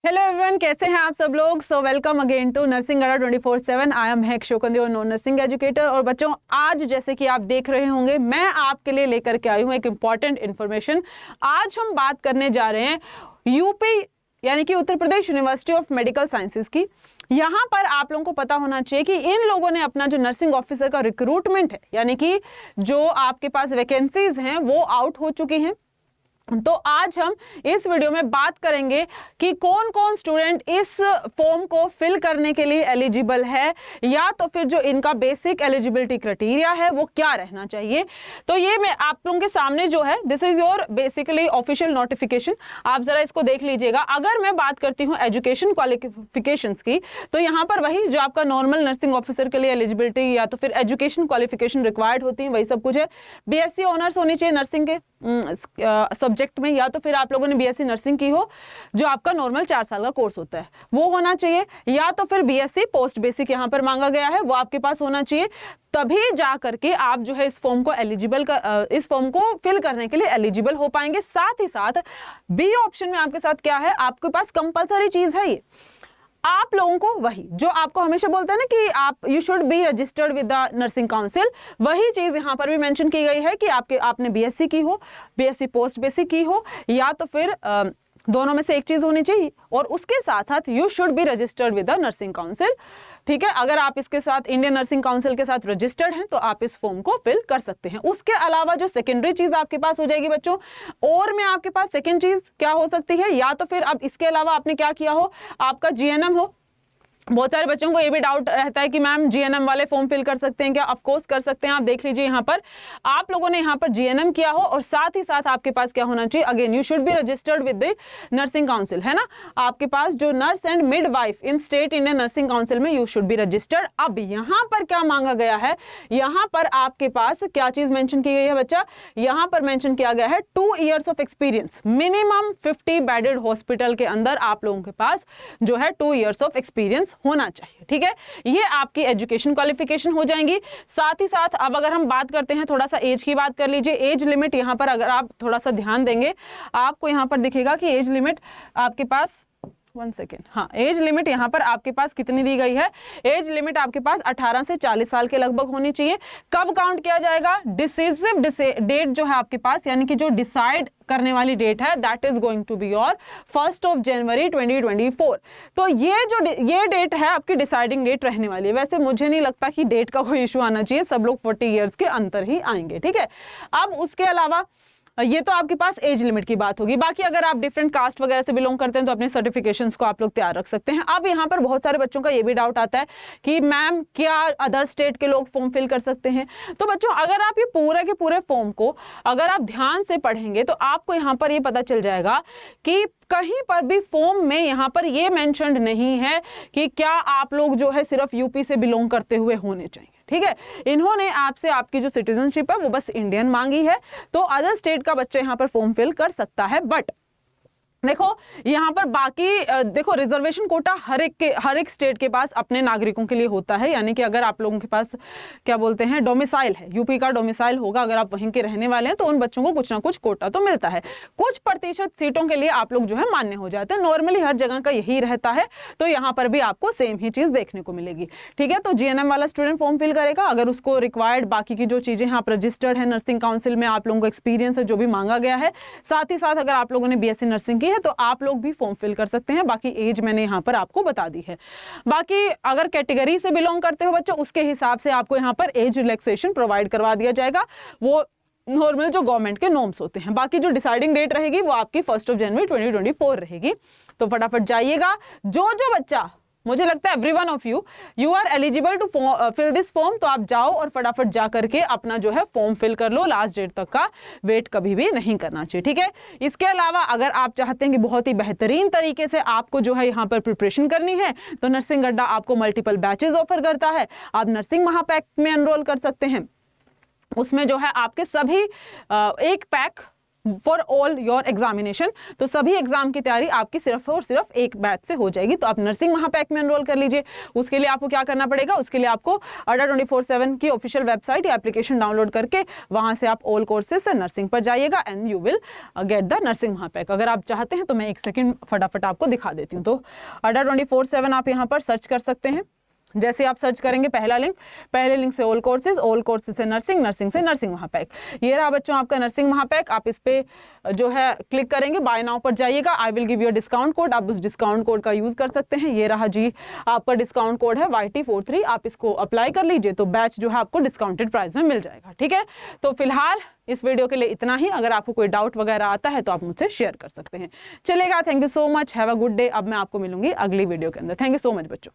Hello everyone, कैसे हैं आप सब लोग। So welcome again to nursing Adda 24/7। I am महक शोकंदी और नॉन नर्सिंग एजुकेटर। और बच्चों, आज जैसे कि आप देख रहे होंगे, मैं आपके लिए लेकर के आई हूँ एक इम्पॉर्टेंट इन्फॉर्मेशन। आज हम बात करने जा रहे हैं यूपी यानी कि Uttar Pradesh university of medical sciences की। यहाँ पर आप लोगों को पता होना चाहिए कि इन लोगों ने अपना जो नर्सिंग ऑफिसर का रिक्रूटमेंट है, यानी कि जो आपके पास वैकेंसीज हैं वो आउट हो चुकी हैं। तो आज हम इस वीडियो में बात करेंगे कि कौन कौन स्टूडेंट इस फॉर्म को फिल करने के लिए एलिजिबल है, या तो फिर जो इनका बेसिक एलिजिबिलिटी क्राइटेरिया है वो क्या रहना चाहिए। तो ये मैं आप लोगों के सामने जो है, this is your basically official notification. आप जरा इसको देख लीजिएगा। अगर मैं बात करती हूँ एजुकेशन क्वालिफिकेशंस की, तो यहाँ पर वही जो आपका नॉर्मल नर्सिंग ऑफिसर के लिए एलिजिबिलिटी या तो फिर एजुकेशन क्वालिफिकेशन रिक्वायर्ड होती है, वही सब कुछ है। बीएससी ऑनर्स होनी चाहिए नर्सिंग के सब्जेक्ट में, या तो फिर आप लोगों ने बीएससी नर्सिंग की हो, जो आपका नॉर्मल 4 साल का कोर्स होता है वो होना चाहिए, या तो फिर बीएससी पोस्ट बेसिक यहाँ पर मांगा गया है वो आपके पास होना चाहिए। तभी जा करके आप जो है इस फॉर्म को इस फॉर्म को फिल करने के लिए एलिजिबल हो पाएंगे। साथ ही साथ बी ऑप्शन में आपके साथ क्या है, आपके पास कंपलसरी चीज है ये, आप लोगों को वही जो आपको हमेशा बोलते हैं ना कि आप you should be registered with the nursing council, वही चीज यहाँ पर भी मेंशन की गई है कि आपने बीएससी की हो, बीएससी पोस्ट बेसिक की हो, या तो फिर दोनों में से एक चीज होनी चाहिए, और उसके साथ साथ you should be registered with the nursing council. ठीक है, अगर आप इसके साथ इंडियन नर्सिंग काउंसिल के साथ रजिस्टर्ड हैं तो आप इस फॉर्म को फिल कर सकते हैं। उसके अलावा जो सेकेंडरी चीज आपके पास हो जाएगी बच्चों, और में आपके पास सेकेंड चीज क्या हो सकती है, या तो फिर अब इसके अलावा आपने क्या किया हो, आपका जीएनएम हो। बहुत सारे बच्चों को ये भी डाउट रहता है कि मैम जीएनएम वाले फॉर्म फिल कर सकते हैं क्या? ऑफ कोर्स कर सकते हैं। आप देख लीजिए यहाँ पर आप लोगों ने यहाँ पर जीएनएम किया हो, और साथ ही साथ आपके पास क्या होना चाहिए, again you should be registered with the nursing council, है ना। आपके पास जो nurse and midwife in state Indian nursing council में यू शुड बी रजिस्टर्ड। अब यहाँ पर क्या मांगा गया है, यहाँ पर आपके पास क्या चीज मेंशन की गई है बच्चा, यहाँ पर मेंशन किया गया है 2 years of experience, minimum 50 bedded hospital के अंदर आप लोगों के पास जो है 2 इयर्स ऑफ एक्सपीरियंस होना चाहिए। ठीक है, ये आपकी एजुकेशन क्वालिफिकेशन हो जाएंगी। साथ ही साथ अब अगर हम बात करते हैं, थोड़ा सा एज की बात कर लीजिए। एज लिमिट यहाँ पर अगर आप थोड़ा सा ध्यान देंगे, आपको यहाँ पर दिखेगा कि एज लिमिट आपके पास 1 सेकेंड, हाँ, एज लिमिट यहाँ पर आपके पास कितनी दी गई है, एज लिमिट आपके पास 18 से 40 साल के लगभग होनी चाहिए। कब काउंट किया जाएगा, डिसिसिव डेट जो है आपके पास, यानी कि जो डिसाइड करने वाली डेट है, that is going to be your 1 January 2024। तो ये डेट है आपकी डिसाइडिंग डेट रहने वाली है। वैसे मुझे नहीं लगता कि डेट का कोई इशू आना चाहिए, सब लोग 40 ईयर्स के अंतर ही आएंगे। ठीक है, अब उसके अलावा ये तो आपके पास एज लिमिट की बात होगी। बाकी अगर आप डिफरेंट कास्ट वगैरह से बिलोंग करते हैं तो अपने सर्टिफिकेशंस को आप लोग तैयार रख सकते हैं। अब यहाँ पर बहुत सारे बच्चों का ये भी डाउट आता है कि मैम क्या अदर स्टेट के लोग फॉर्म फिल कर सकते हैं। तो बच्चों, अगर आप ये पूरे के पूरे फॉर्म को अगर आप ध्यान से पढ़ेंगे तो आपको यहाँ पर ये पता चल जाएगा कि कहीं पर भी फॉर्म में यहाँ पर ये मेंशन्ड नहीं है कि क्या आप लोग जो है सिर्फ यूपी से बिलोंग करते हुए होने चाहिए। ठीक है, इन्होंने आपसे आपकी जो सिटीजनशिप है वो बस इंडियन मांगी है, तो अदर स्टेट का बच्चा यहाँ पर फॉर्म फिल कर सकता है। बट देखो यहाँ पर बाकी देखो, रिजर्वेशन कोटा हर एक स्टेट के पास अपने नागरिकों के लिए होता है। यानी कि अगर आप लोगों के पास क्या बोलते हैं डोमिसाइल है, यूपी का डोमिसाइल होगा, अगर आप वहीं के रहने वाले हैं तो उन बच्चों को कुछ ना कुछ कोटा तो मिलता है। कुछ प्रतिशत सीटों के लिए आप लोग जो है मान्य हो जाते हैं। नॉर्मली हर जगह का यही रहता है, तो यहाँ पर भी आपको सेम ही चीज देखने को मिलेगी। ठीक है, तो जीएनएम वाला स्टूडेंट फॉर्म फिल करेगा, अगर उसको रिक्वायर्ड बाकी की जो चीजें आप रजिस्टर्ड है नर्सिंग काउंसिल में, आप लोगों को एक्सपीरियंस है जो भी मांगा गया है, साथ ही साथ अगर आप लोगों ने बीएससी नर्सिंग की है तो आप लोग भी फॉर्म फिल कर सकते हैं। बाकी एज मैंने यहाँ पर आपको बता दी है। बाकी अगर कैटेगरी से बिलोंग करते हो बच्चों, उसके हिसाब से आपको यहाँ पर एज रिलैक्सेशन प्रोवाइड करवा दिया जाएगा, वो नॉर्मल जो गवर्नमेंट के नॉर्म्स होते हैं। बाकी जो डिसाइडिंग डेट रहेगी वो आपकी 1 जनवरी 2024 रहेगी। तो फटाफट जाइएगा, जो बच्चा, मुझे लगता है everyone of you are eligible to fill this form, तो आप जाओ और फटाफट जा करके अपना जो है फॉर्म फिल कर लो। लास्ट डेट तक का वेट कभी भी नहीं करना चाहिए। ठीक है, इसके अलावा अगर आप चाहते हैं कि बहुत ही बेहतरीन तरीके से आपको जो है यहाँ पर प्रिपरेशन करनी है, तो नर्सिंग अड्डा आपको मल्टीपल बैचेस ऑफर करता है। आप नर्सिंग महापैक में एनरोल कर सकते हैं। उसमें जो है आपके सभी एक pack for all your examination. तो सभी एग्जाम की तैयारी आपकी सिर्फ और सिर्फ एक बैच से हो जाएगी। तो आप नर्सिंग महापैक में एनरोल कर लीजिए। उसके लिए आपको क्या करना पड़ेगा, उसके लिए आपको अड्डा 24/7 की ऑफिशियल वेबसाइट या एप्लीकेशन डाउनलोड करके वहां से आप ऑल कोर्सेज से नर्सिंग पर जाइएगा and you will get the nursing महापैक। अगर आप चाहते हैं तो मैं एक सेकेंड फटाफट आपको दिखा देती हूँ। तो अड्डा 24/7 आप यहाँ पर सर्च कर सकते हैं। जैसे आप सर्च करेंगे पहला लिंक, पहले लिंक से ऑल कोर्सेज से नर्सिंग, नर्सिंग से नर्सिंग महापैक। ये रहा बच्चों आपका नर्सिंग महापैक। आप इस पे जो है क्लिक करेंगे, बाय नाउ पर जाइएगा। I will give you discount code, आप उस डिस्काउंट कोड का यूज कर सकते हैं। ये रहा जी आपका डिस्काउंट कोड है YT43, आप इसको अप्लाई कर लीजिए तो बैच जो है आपको डिस्काउंटेड प्राइस में मिल जाएगा। ठीक है, तो फिलहाल इस वीडियो के लिए इतना ही। अगर आपको कोई डाउट वगैरह आता है तो आप मुझसे शेयर कर सकते हैं। चलेगा, thank you so much, have a good day. अब मैं आपको मिलूंगी अगली वीडियो के अंदर। थैंक यू सो मच बच्चों।